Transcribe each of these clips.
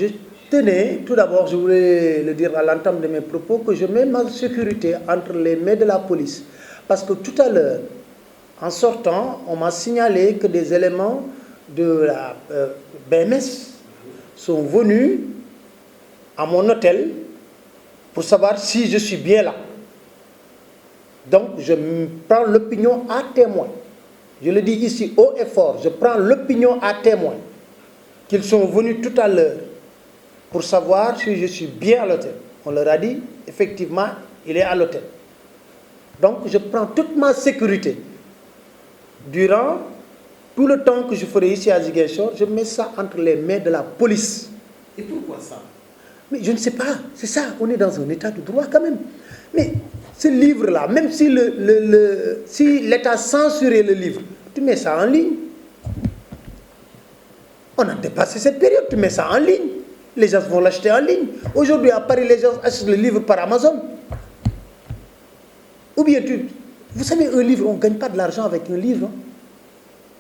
Je tenais, tout d'abord, je voulais le dire à l'entame de mes propos, que je mets ma sécurité entre les mains de la police. Parce que tout à l'heure, en sortant, on m'a signalé que des éléments de la BMS sont venus à mon hôtel pour savoir si je suis bien là. Donc, je prends l'opinion à témoin. Je le dis ici haut et fort, je prends l'opinion à témoin qu'ils sont venus tout à l'heure pour savoir si je suis bien à l'hôtel. On leur a dit, effectivement, il est à l'hôtel. Donc, je prends toute ma sécurité. Durant tout le temps que je ferai ici à Ziguinchor, je mets ça entre les mains de la police. Et pourquoi ça? Mais je ne sais pas, c'est ça, on est dans un état de droit quand même. Mais ce livre-là, même si si l'État censurait le livre, tu mets ça en ligne. On a dépassé cette période, tu mets ça en ligne. Les gens vont l'acheter en ligne. Aujourd'hui, à Paris, les gens achètent le livre par Amazon. Ou bien, vous savez, un livre, on ne gagne pas de l'argent avec un livre. Hein.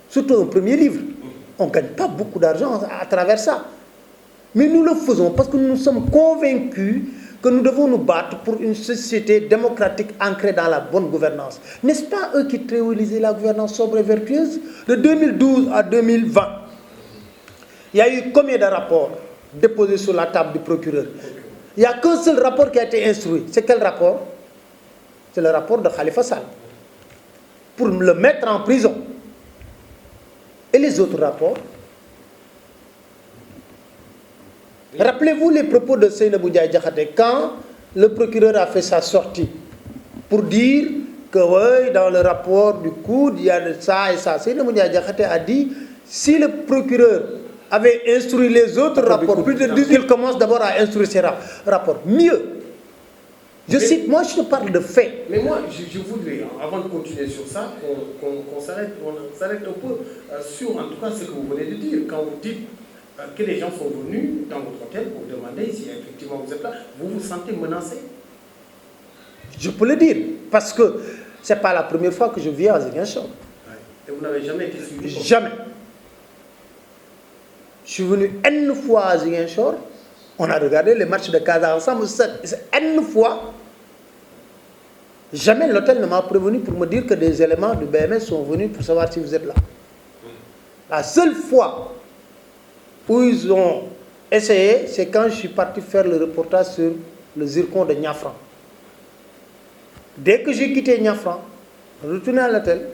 Surtout un premier livre. On ne gagne pas beaucoup d'argent à travers ça. Mais nous le faisons parce que nous sommes convaincus que nous devons nous battre pour une société démocratique ancrée dans la bonne gouvernance. N'est-ce pas eux qui théorisaient la gouvernance sobre et vertueuse? De 2012 à 2020, il y a eu combien de rapports déposés sur la table du procureur? Il n'y a qu'un seul rapport qui a été instruit. C'est quel rapport? C'est le rapport de Khalifa Sall. Pour le mettre en prison. Et les autres rapports? Rappelez-vous les propos de Seynabou Ndiaye Diakhaté quand le procureur a fait sa sortie pour dire que oui, dans le rapport du COUD, il y a de ça et ça. Seynabou Ndiaye Diakhaté a dit, si le procureur avait instruit les autres rapports, plus de 10, il commence d'abord à instruire ces rapports. Mieux. Je cite, moi je te parle de faits. Mais moi, je voudrais, avant de continuer sur ça, qu'on s'arrête un peu sur, en tout cas, ce que vous venez de dire. Quand vous dites que les gens sont venus dans votre hôtel pour demander si effectivement vous êtes là, vous vous sentez menacé? Je peux le dire, parce que ce n'est pas la première fois que je viens à Ziguinchor. Et vous n'avez jamais été suivi? Jamais. Je suis venu N fois à Ziguinchor, on a regardé les matchs de Casa ensemble, c'est N fois. Jamais l'hôtel ne m'a prévenu pour me dire que des éléments du BMS sont venus pour savoir si vous êtes là. La seule fois où ils ont essayé, c'est quand je suis parti faire le reportage sur le zircon de Niafran. Dès que j'ai quitté Niafran, retourné à l'hôtel,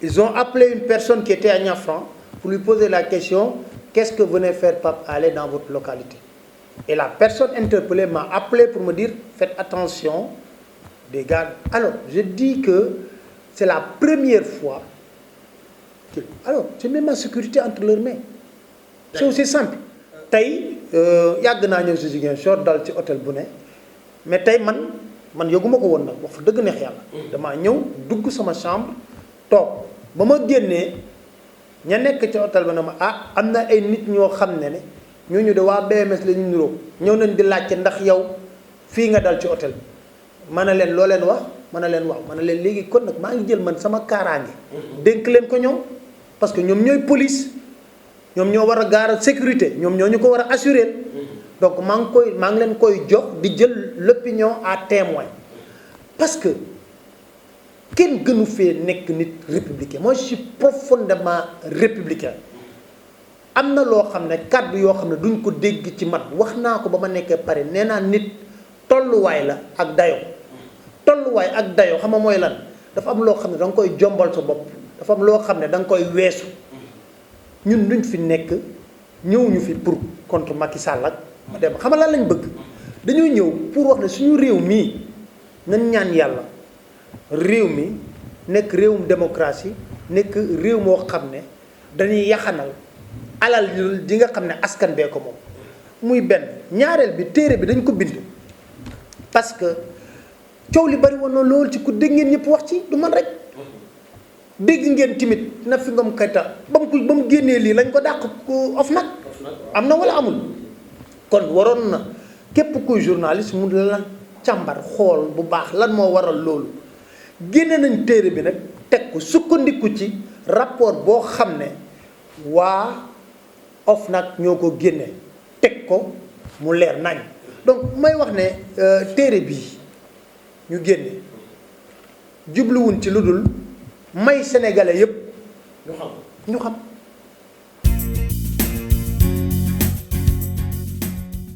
ils ont appelé une personne qui était à Niafran pour lui poser la question, qu'est-ce que venait faire Pape Alé dans votre localité? Et la personne interpellée m'a appelé pour me dire, faites attention des gardes. Alors, je dis que c'est la première fois que... Alors, je mets ma sécurité entre leurs mains. C'est aussi simple. Tay yàgg naa ñëw si Ziguinchor dal ci hôtel bu ne mais tey man yëguma ko woon nag wax fa dëgg neex yàlla. damaa ñëw dugg sama chambre toog ba ma génnee ña nekk ci hôtel ba ne ma ah am na ay nit ñoo xam ne ñooñu de waa BMS la ñu niroo ñëw nañ di laajte ndax yow fii nga dal ci hôtel bi ma ne leen loo leen wax ma ne leen waaw ma ne leen léegi kon nag maa ngi jël man sama kaaraange dénk leen ko ñoom parce que ñoom ñooy police. ñoom ñoo war a gaaral sécurité ñoom ñoo ñu ko war a assurer donc maa ngi leen koy jox di jël l'opinion à témoin parce que kenn gënu fee nekk nit républicain moi je suis profondément républicain am na loo xam ne kàddu yoo xam ne duñ ko dégg ci mat wax naa ko ba ma nekkee pare nee naa nit tolluwaay la ak dayoo tolluwaay ak dayoo xam nga mooy lan dafa am loo xam ne da nga koy jombal sa bopp dafa am loo xam ne da nga koy weesu ñun duñ fi nekk ñëwuñu fi pour contre Macky Sall ak ma dem xam nga lan lañ bëgg dañoo ñëw pour wax ne suñu réew mii nañ ñaan yàlla réew mi nekk réewum démocratie nekk réew moo xam ne dañuy yaxanal alal ji nga xam ne askan bee ko moom muy benn ñaareel bi téere bi dañ ko bind parce que coow li bari woon na lool ci ku dégg ngeen ñëpp wax ci du man rek dégg ngeen timit na fi ngam kayta ba mu génnee lii lañ ko dàq ku OFNAC am na wala amul kon waroon na képp kuy journaliste mu la càmbar xool bu baax lan moo waral loolu génne nañ téere bi nag teg ko sukkandiku ci rapport boo xam ne waa OFNAC ñoo ko génne teg ko mu leer nañ donc may wax ne téere bii ñu génne jubluwuñ ci lu dul may sénégalais yépp ñu xam ñu xam